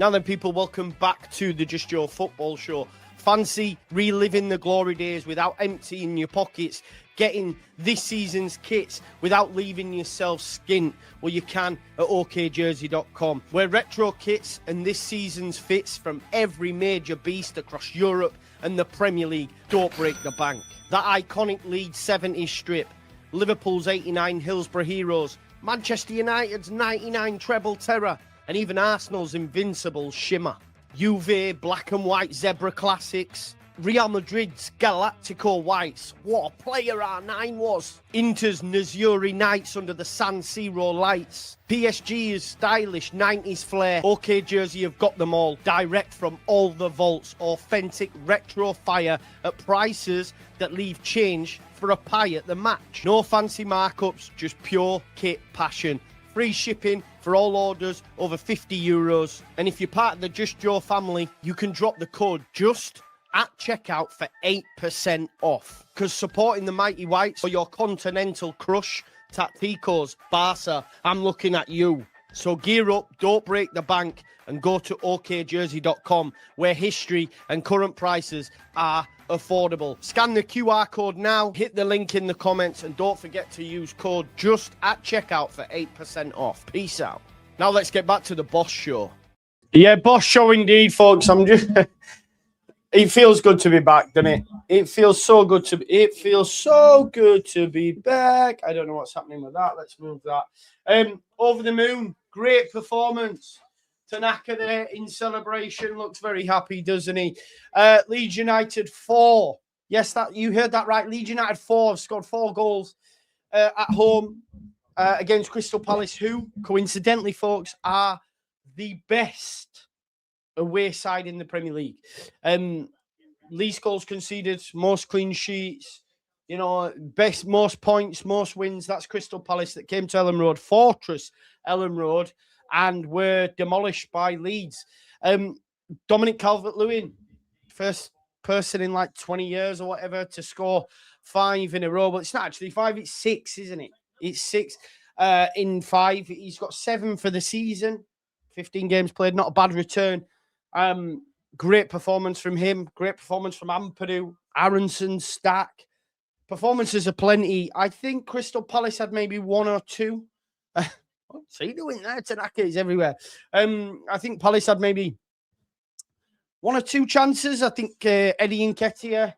Now then, people, welcome back to the Just Joe Football Show. Fancy reliving the glory days without emptying your pockets, getting this season's kits without leaving yourself skint? Well, you can at okjersey.com, where retro kits and this season's fits from every major beast across Europe and the Premier League don't break the bank. That iconic Leeds 70s strip, Liverpool's 89 Hillsborough Heroes, Manchester United's 99 Treble Terror, and even Arsenal's invincible Shimmer. Juve black and white Zebra Classics, Real Madrid's Galactico Whites. What a player R9 was. Inter's Nazuri Knights under the San Siro lights. PSG's stylish 90s flair. OK Jersey have got them all, direct from all the vaults. Authentic retro fire at prices that leave change for a pie at the match. No fancy markups, just pure kit passion. Free shipping for all orders over €50. And if you're part of the Just Joe family, you can drop the code JUST at checkout for 8% off. Because supporting the Mighty Whites or your continental crush, Tacticos, Barca, I'm looking at you. So gear up, don't break the bank, and go to okjersey.com, where history and current prices are affordable. Scan the QR code now, hit the link in the comments, and don't forget to use code JUST at checkout for 8% off. Peace out. Now let's get back to the Boss Show. Yeah, Boss Show indeed, folks. It feels good to be back, doesn't it? It feels so good to be back. I don't know what's happening with that. Let's move that. Over the moon, great performance. Tanaka there in celebration, looks very happy, doesn't he? Leeds United 4. Yes, that you heard that right. Leeds United 4 have scored 4 goals at home against Crystal Palace, who, coincidentally, folks, are the best away side in the Premier League. Least goals conceded, most clean sheets, you know, most points, most wins. That's Crystal Palace that came to Ellen Road, Fortress Ellen Road, and were demolished by Leeds. Dominic Calvert-Lewin, first person in like 20 years or whatever to score 5 in a row. But it's not actually 5, it's 6, isn't it? It's 6 in 5. He's got 7 for the season, 15 games played, not a bad return. Great performance from him. Great performance from Ampadu, Aronson, Stack. Performances are plenty. I think Crystal Palace had maybe 1 or 2. What's he doing there? Tanaka is everywhere. I think Palace had maybe 1 or 2 chances. I think Eddie Nketiah,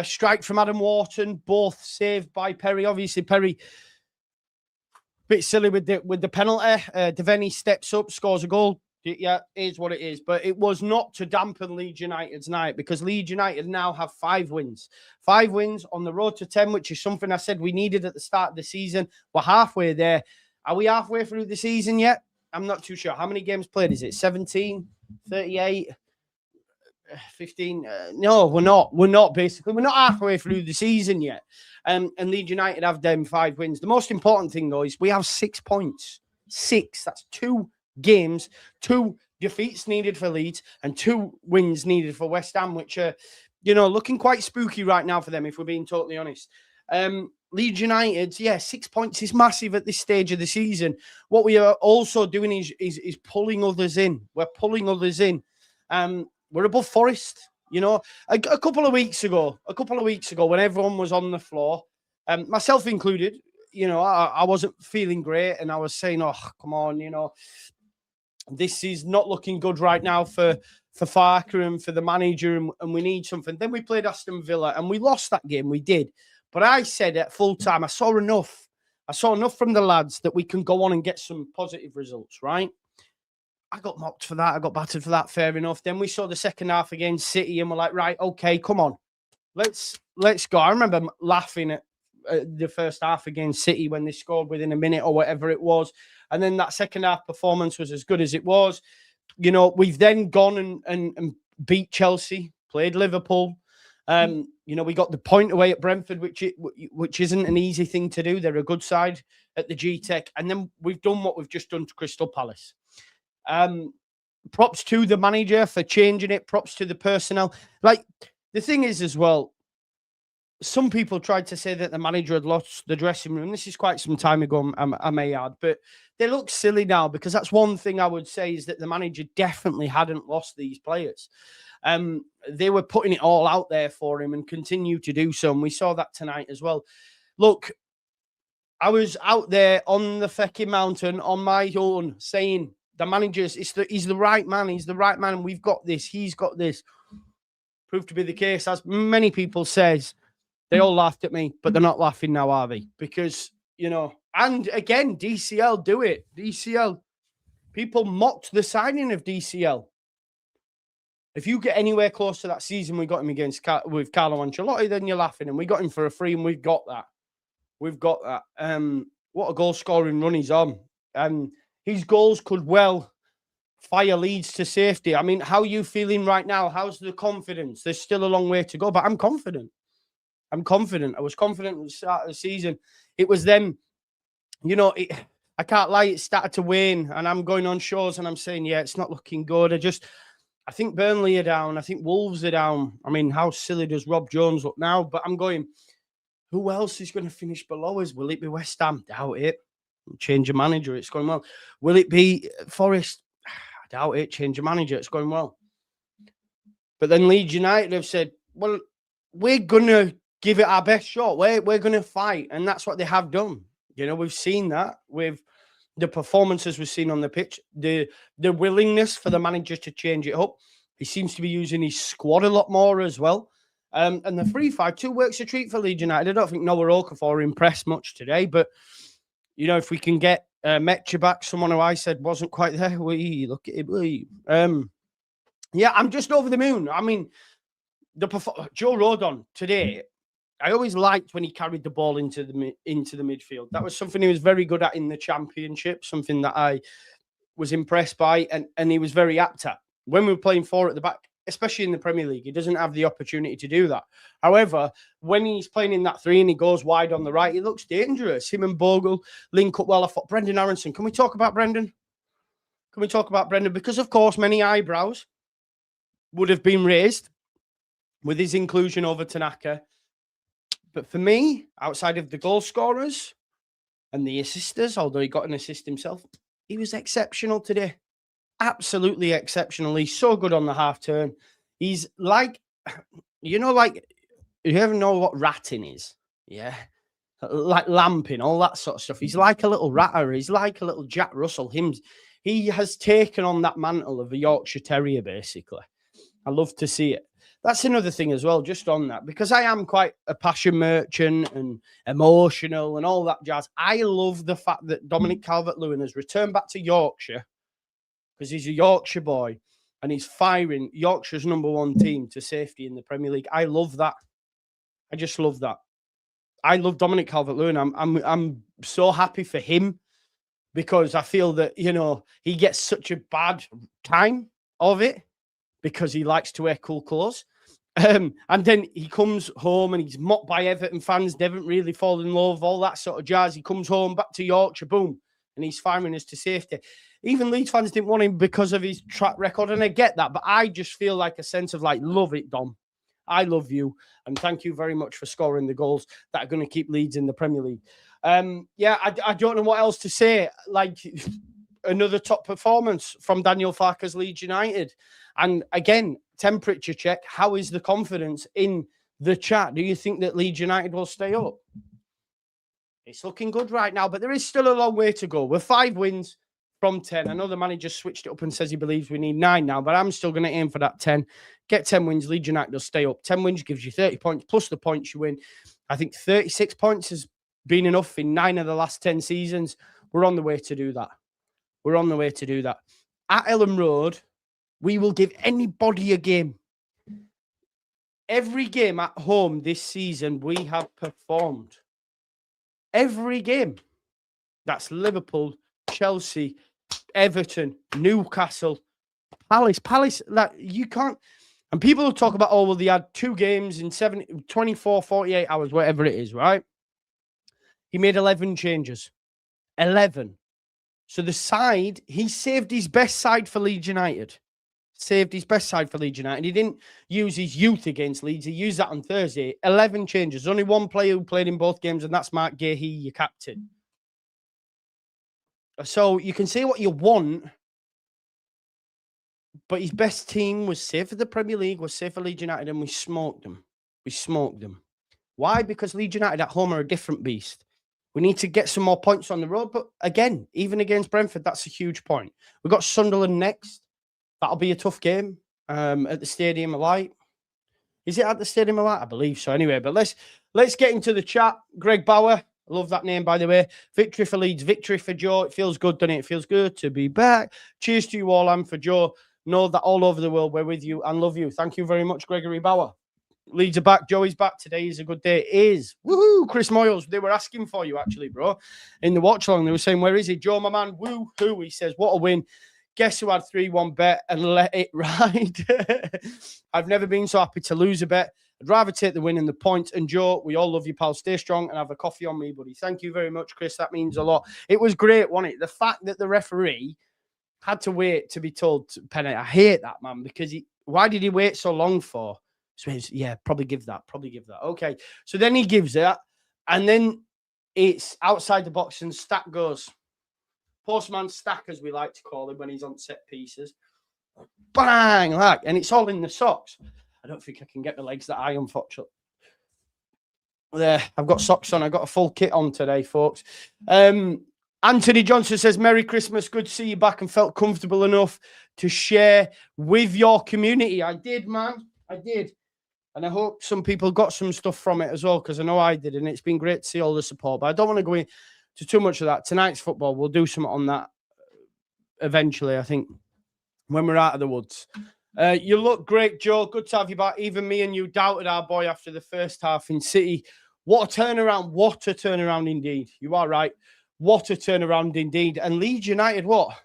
strike from Adam Wharton, both saved by Perry. Obviously, Perry bit silly with the penalty. Devaney steps up, scores a goal. Yeah, it is what it is. But it was not to dampen Leeds United's night, because Leeds United now have 5 wins. 5 wins on the road to 10, which is something I said we needed at the start of the season. We're halfway there. Are we halfway through the season yet? I'm not too sure. How many games played is it? 17? 38? 15? No, we're not. We're not, basically. We're not halfway through the season yet. And Leeds United have them 5 wins. The most important thing, though, is we have 6 points. 6. That's 2 games, 2 defeats needed for Leeds and 2 wins needed for West Ham, which are, you know, looking quite spooky right now for them, if we're being totally honest. Leeds United, 6 points is massive at this stage of the season. What we are also doing is pulling others in. We're pulling others in. We're above Forest. You know, a couple of weeks ago, when everyone was on the floor, myself included, you know, I wasn't feeling great, and I was saying, oh, come on, you know, this is not looking good right now for Farker and for the manager, and we need something. Then we played Aston Villa, and we lost that game. We did. But I said at full time, I saw enough from the lads that we can go on and get some positive results, right? I got mocked for that. I got battered for that. Fair enough. Then we saw the second half against City, and we're like, right, okay, come on. Let's go. I remember laughing at the first half against City when they scored within a minute or whatever it was. And then that second half performance was as good as it was. You know, we've then gone and beat Chelsea, played Liverpool. You know, we got the point away at Brentford, which isn't an easy thing to do. They're a good side at the G-Tech. And then we've done what we've just done to Crystal Palace. Props to the manager for changing it. Props to the personnel. Like, the thing is as well, some people tried to say that the manager had lost the dressing room. This is quite some time ago, I may add, but they look silly now, because that's one thing I would say, is that the manager definitely hadn't lost these players. They were putting it all out there for him and continue to do so. And we saw that tonight as well. Look, I was out there on the fucking mountain on my own saying, the manager's, he's the right man. He's the right man. We've got this. He's got this. Proved to be the case. As many people says, they all laughed at me, but they're not laughing now, are they? Because, you know, and again, DCL do it. DCL. People mocked the signing of DCL. If you get anywhere close to that season we got him against with Carlo Ancelotti, then you're laughing. And we got him for a free, and we've got that. We've got that. What a goal-scoring run he's on. His goals could well fire Leeds to safety. I mean, how are you feeling right now? How's the confidence? There's still a long way to go, but I'm confident. I'm confident. I was confident at the start of the season. It was them, you know, I can't lie, it started to wane, and I'm going on shows and I'm saying, yeah, it's not looking good. I think Burnley are down. I think Wolves are down. I mean, how silly does Rob Jones look now? But I'm going, who else is going to finish below us? Will it be West Ham? Doubt it. Change of manager. It's going well. Will it be Forest? I doubt it. Change of manager. It's going well. But then Leeds United have said, well, we're going to give it our best shot. We're going to fight. And that's what they have done. You know, we've seen that with the performances we've seen on the pitch, the willingness for the manager to change it up. He seems to be using his squad a lot more as well. And the 3-5-2 works a treat for Leeds United. I don't think Noah Okafor impressed much today, but, you know, if we can get Metcha back, someone who I said wasn't quite there, look at him. Yeah, I'm just over the moon. I mean, Joe Rodon today, I always liked when he carried the ball into the midfield. That was something he was very good at in the Championship, something that I was impressed by, and he was very apt at. When we were playing 4 at the back, especially in the Premier League, he doesn't have the opportunity to do that. However, when he's playing in that 3 and he goes wide on the right, he looks dangerous. Him and Bogle link up well. I thought, Brendan Aronson. Can we talk about Brendan? Can we talk about Brendan? Because, of course, many eyebrows would have been raised with his inclusion over Tanaka. But for me, outside of the goal scorers and the assisters, although he got an assist himself, he was exceptional today. Absolutely exceptional. He's so good on the half turn. He's like, you know, like, you ever know what ratting is? Yeah. Like lamping, all that sort of stuff. He's like a little ratter. He's like a little Jack Russell. He has taken on that mantle of a Yorkshire Terrier, basically. I love to see it. That's another thing as well, just on that, because I am quite a passion merchant and emotional and all that jazz. I love the fact that Dominic Calvert-Lewin has returned back to Yorkshire, because he's a Yorkshire boy and he's firing Yorkshire's #1 team to safety in the Premier League. I love that. I just love that. I love Dominic Calvert-Lewin. I'm so happy for him, because I feel that, you know, he gets such a bad time of it because he likes to wear cool clothes. And then he comes home and he's mocked by Everton fans, never really fall in love, all that sort of jazz. He comes home back to Yorkshire, boom, and he's firing us to safety. Even Leeds fans didn't want him because of his track record, and I get that, but I just feel like a sense of like, love it, Dom. I love you, and thank you very much for scoring the goals that are going to keep Leeds in the Premier League. Yeah, I don't know what else to say. Like, another top performance from Daniel Farke's Leeds United. And again, temperature check. How is the confidence in the chat? Do you think that Leeds United will stay up? It's looking good right now, but there is still a long way to go. We're 5 wins from 10. I know the manager switched it up and says he believes we need 9 now, but I'm still going to aim for that 10. Get 10 wins, Leeds United will stay up. 10 wins gives you 30 points plus the points you win. I think 36 points has been enough in 9 of the last 10 seasons. We're on the way to do that. We're on the way to do that. At Ellen Road, we will give anybody a game. Every game at home this season, we have performed. Every game. That's Liverpool, Chelsea, Everton, Newcastle, Palace. Like, you can't. And people will talk about, oh, well, they had 2 games in 24, 48 hours, whatever it is, right? He made 11 changes. 11. So the side, he saved his best side for Leeds United. saved his best side for Leeds United. He didn't use his youth against Leeds. He used that on Thursday. 11 changes. Only one player who played in both games, and that's Mark Gahey, your captain. So you can say what you want, but his best team was safe for the Premier League, was safe for Leeds United, and we smoked them. We smoked them. Why? Because Leeds United at home are a different beast. We need to get some more points on the road. But again, even against Brentford, that's a huge point. We've got Sunderland next. That'll be a tough game at the Stadium of Light. Is it at the Stadium of Light? I believe so. Anyway, but let's get into the chat. Greg Bauer. I love that name, by the way. Victory for Leeds. Victory for Joe. It feels good, doesn't it? It feels good to be back. Cheers to you all, and for Joe. Know that all over the world we're with you and love you. Thank you very much, Gregory Bauer. Leeds are back. Joey's back. Today is a good day. It is. Woohoo! Chris Moyles. They were asking for you, actually, bro. In the watch along, they were saying, where is he? Joe, my man. Woo-hoo. He says, what a win. Guess who had 3-1 bet and let it ride? I've never been so happy to lose a bet. I'd rather take the win and the points. And Joe, we all love you, pal. Stay strong and have a coffee on me, buddy. Thank you very much, Chris. That means a lot. It was great, wasn't it? The fact that the referee had to wait to be told penalty. I hate that, man, because why did he wait so long for? So yeah, probably give that. Okay. So then he gives it, and then it's outside the box and Stack goes. Postman Stack, as we like to call him when he's on set pieces. Bang! And it's all in the socks. I don't think I can get the legs that I unfortunately. There, I've got socks on. I've got a full kit on today, folks. Anthony Johnson says, Merry Christmas. Good to see you back and felt comfortable enough to share with your community. I did, man. I did. And I hope some people got some stuff from it as well, because I know I did. And it's been great to see all the support. But I don't want to go into too much of that. Tonight's football, we'll do something on that eventually, I think, when we're out of the woods. You look great, Joe. Good to have you back. Even me and you doubted our boy after the first half in City. What a turnaround. What a turnaround indeed. You are right. What a turnaround indeed. And Leeds United, what?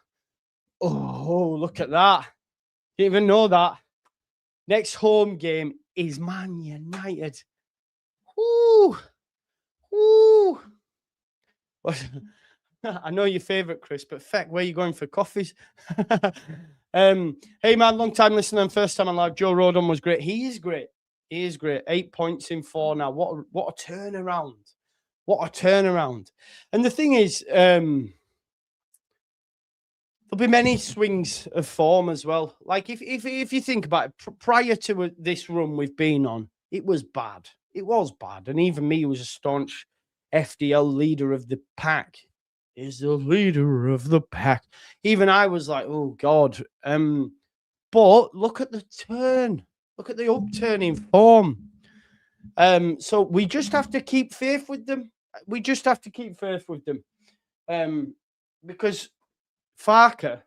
Oh, look at that. Didn't even know that. Next home game is Man United. Woo! Woo! I know your favourite, Chris, but feck, where are you going for coffees? Hey, man, long-time listener and first-time on live. Joe Rodon was great. He is great. He is great. 8 points in 4 now. What a turnaround. What a turnaround. And the thing is, there'll be many swings of form as well. Like, if you think about it, prior to this run we've been on, it was bad. It was bad. And even me, who was a staunch FDL leader of the pack, is the leader of the pack. Even I was like, oh, God. But look at the turn. Look at the upturn in form. So we just have to keep faith with them. We just have to keep faith with them. Because Farker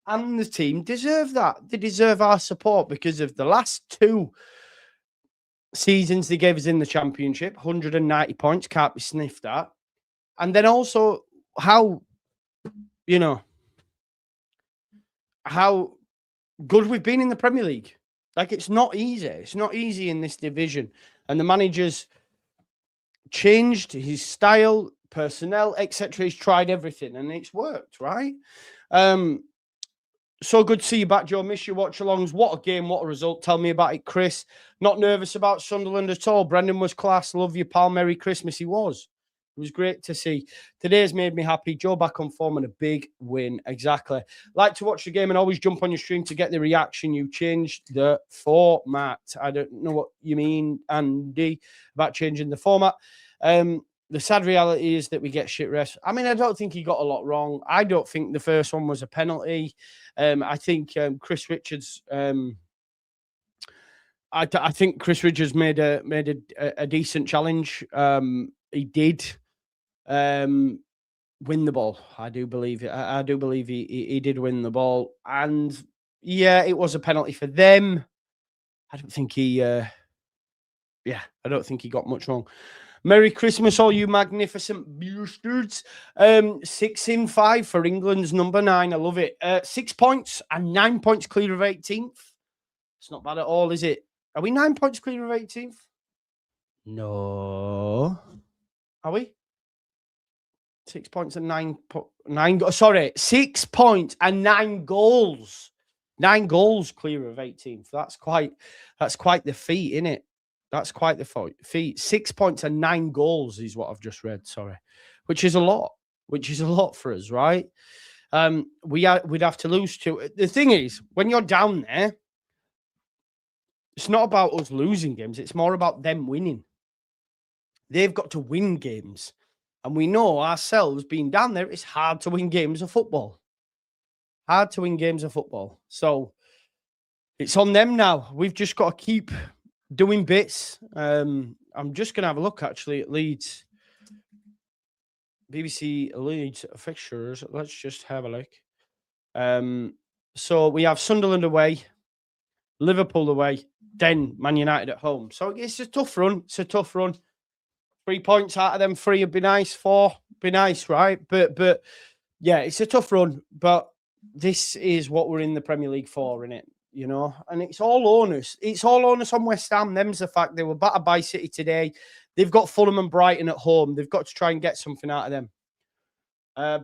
and the team deserve that. They deserve our support because of the last 2 seasons they gave us in the Championship. 190 points, can't be sniffed at. And then also how good we've been in the Premier League. Like, it's not easy. It's not easy in this division. And the manager's changed his style, personnel, etc. He's tried everything and it's worked, right? So good to see you back, Joe. Miss your watch-alongs. What a game, what a result. Tell me about it, Chris. Not nervous about Sunderland at all. Brendan was class. Love you, pal. Merry Christmas. He was. It was great to see. Today's made me happy. Joe back on form and a big win. Exactly. Like to watch the game and always jump on your stream to get the reaction. You changed the format. I don't know what you mean, Andy, about changing the format. The sad reality is that we get shit rest. I mean, I don't think he got a lot wrong. I don't think the first one was a penalty. I think Chris Richards... I think Chris Richards made a decent challenge. He did win the ball. I do believe it. I do believe he did win the ball. And yeah, it was a penalty for them. I don't think he I don't think he got much wrong. Merry Christmas, all you magnificent bastards. 6 in 5 for England's number 9. I love it. 6 points and 9 points clear of 18th. It's not bad at all, is it? Are we 9 points clear of 18th? No. Are we? 6 points and 9. Sorry, 6 points and 9 goals 9 goals clear of 18th. That's quite the feat, isn't it? That's quite the feat. 6 points and 9 goals is what I've just read. Sorry, which is a lot. Which is a lot for us, right? We'd have to lose to. The thing is, when you're down there, it's not about us losing games. It's more about them winning. They've got to win games. And we know ourselves being down there, it's hard to win games of football. Hard to win games of football. So it's on them now. We've just got to keep doing bits. I'm just going to have a look, actually, at Leeds. BBC Leeds fixtures. Let's just have a look. So we have Sunderland away, Liverpool away, then Man United at home. So it's a tough run. 3 points out of them 3 would be nice. 4 would be nice, right? But yeah, it's a tough run. But this is what we're in the Premier League for, innit? You know, and it's all onus. It's all onus on West Ham. Them's the fact. They were battered by City today. They've got Fulham and Brighton at home. They've got to try and get something out of them.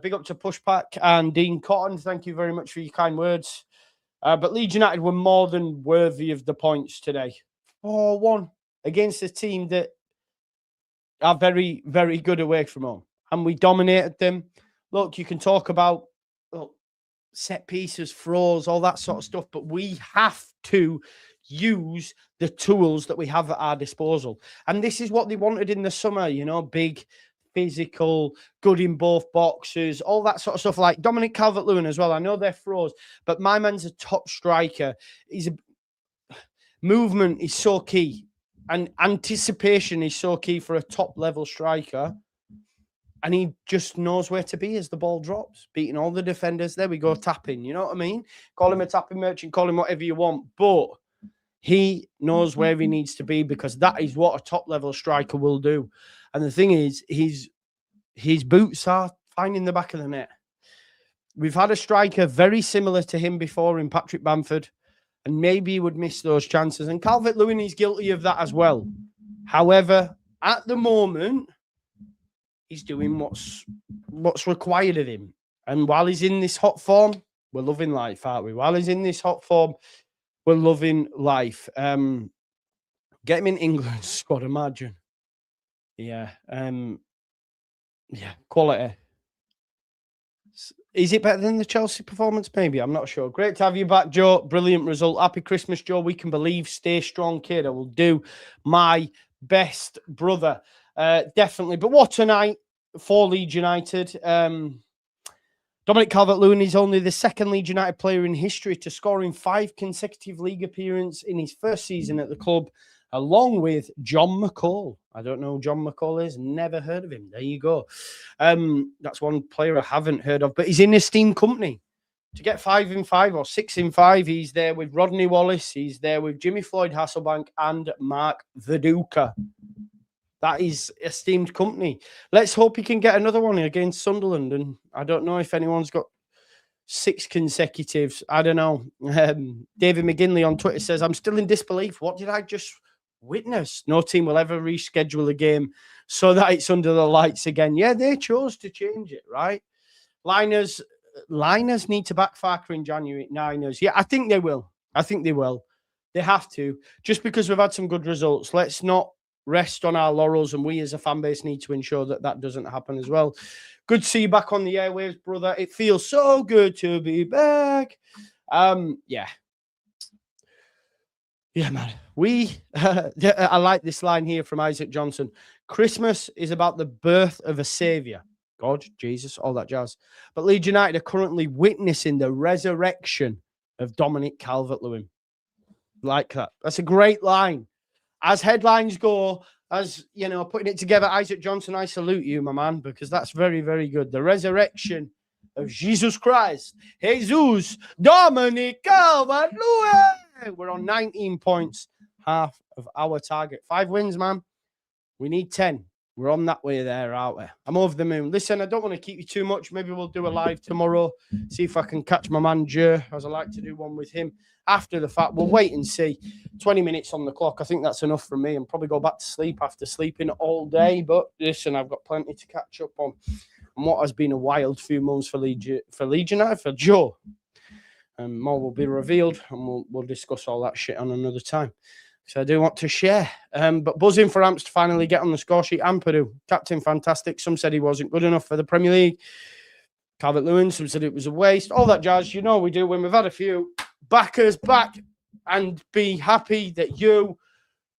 Big up to Pushback and Dean Cotton. Thank you very much for your kind words. But Leeds United were more than worthy of the points today. 4-1 against a team that are very, very good away from home. And we dominated them. Look, you can talk about set pieces, throws, all that sort of stuff, but we have to use the tools that we have at our disposal. And this is what they wanted in the summer, you know, big, physical, good in both boxes, all that sort of stuff. Like Dominic Calvert-Lewin as well. I know they're throws, but my man's a top striker. Movement is so key, and anticipation is so key for a top-level striker. And he just knows where to be as the ball drops, beating all the defenders. There we go, tapping. You know what I mean? Call him a tapping merchant, call him whatever you want. But he knows where he needs to be, because that is what a top-level striker will do. And the thing is, his boots are finding the back of the net. We've had a striker very similar to him before in Patrick Bamford, and maybe he would miss those chances. And Calvert-Lewin is guilty of that as well. However, at the moment, he's doing what's required of him. And while he's in this hot form, we're loving life, aren't we? While he's in this hot form, we're loving life. Get him in England squad, imagine. Yeah. Quality. Is it better than the Chelsea performance? Maybe. I'm not sure. Great to have you back, Joe. Brilliant result. Happy Christmas, Joe. We can believe. Stay strong, kid. I will do my best, brother. Definitely. But what a night for Leeds United. Dominic Calvert-Lewin is only the second Leeds United player in history to score in 5 consecutive league appearances in his first season at the club, along with John McCall. I don't know who John McCall is. Never heard of him. There you go. That's one player I haven't heard of, but he's in esteemed company. To get 5 in 5 or 6 in 5, he's there with Rodney Wallace. He's there with Jimmy Floyd Hasselbank and Mark Viduka. That is esteemed company. Let's hope he can get another one against Sunderland. And I don't know if anyone's got 6 consecutives. I don't know. David McGinley on Twitter says, I'm still in disbelief. What did I just witness? No team will ever reschedule a game so that it's under the lights again. Yeah, they chose to change it, right? Liners need to back Farker in January. Niners. Yeah, I think they will. They have to. Just because we've had some good results. Let's not rest on our laurels, and we as a fan base need to ensure that that doesn't happen as well. Good to see you back on the airwaves, brother. It feels so good to be back. Yeah, man. I like this line here from Isaac Johnson. Christmas is about the birth of a savior. God, Jesus, all that jazz. But Leeds United are currently witnessing the resurrection of Dominic Calvert-Lewin. Like that. That's a great line. As headlines go, as, you know, putting it together, Isaac Johnson, I salute you, my man, because that's very, very good. The resurrection of Jesus Christ. Jesus Dominic Calvert-Lewin. We're on 19 points, half of our target. 5 wins, man. We need 10. We're on that way there, aren't we? I'm over the moon. Listen, I don't want to keep you too much. Maybe we'll do a live tomorrow. See if I can catch my man, Joe, as I like to do one with him after the fact. We'll wait and see. 20 minutes on the clock. I think that's enough for me. And probably go back to sleep after sleeping all day. But listen, I've got plenty to catch up on what has been a wild few months for Legion, for Joe. More will be revealed, and we'll discuss all that shit on another time. So I do want to share. But buzzing for Amps to finally get on the score sheet. Ampadu, captain, fantastic. Some said he wasn't good enough for the Premier League. Calvert-Lewin, some said it was a waste. All that jazz, you know we do when we've had a few backers back, and be happy that you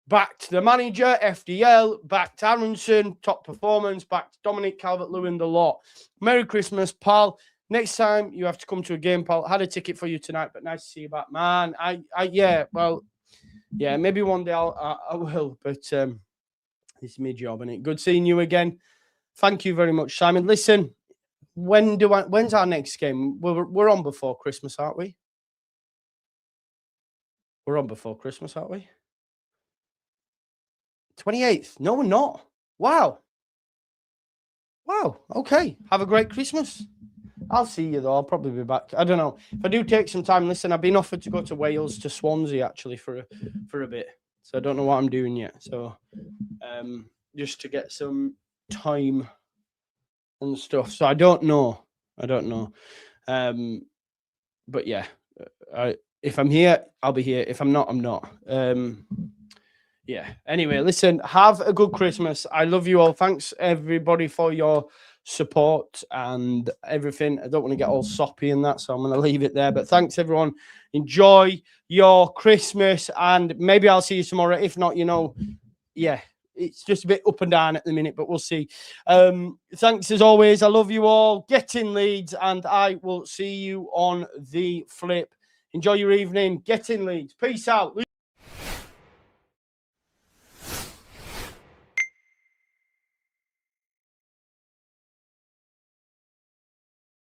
backed the manager, FDL, backed Aronson, top performance, backed Dominic Calvert-Lewin, the lot. Merry Christmas, pal. Next time you have to come to a game, pal. Had a ticket for you tonight, but nice to see you back, man. Yeah, maybe one day I will, but this is my job, isn't it? Good seeing you again. Thank you very much, Simon. Listen, when's our next game? We're on before Christmas, aren't we? We're on before Christmas, aren't we? 28th. No, we're not. Wow. Okay. Have a great Christmas. I'll see you, though. I'll probably be back. I don't know. If I do take some time, listen, I've been offered to go to Wales, to Swansea, actually, for a bit. So I don't know what I'm doing yet. So just to get some time and stuff. So I don't know. But yeah, if I'm here, I'll be here. If I'm not, I'm not. Yeah. Anyway, listen, have a good Christmas. I love you all. Thanks, everybody, for your support and everything. I don't want to get all soppy in that, so I'm going to leave it there. But thanks, everyone. Enjoy your Christmas, and maybe I'll see you tomorrow. If not, yeah, it's just a bit up and down at the minute, but we'll see. Thanks as always. I love you all. Get in, Leeds, and I will see you on the flip. Enjoy your evening. Get in, Leeds. Peace out.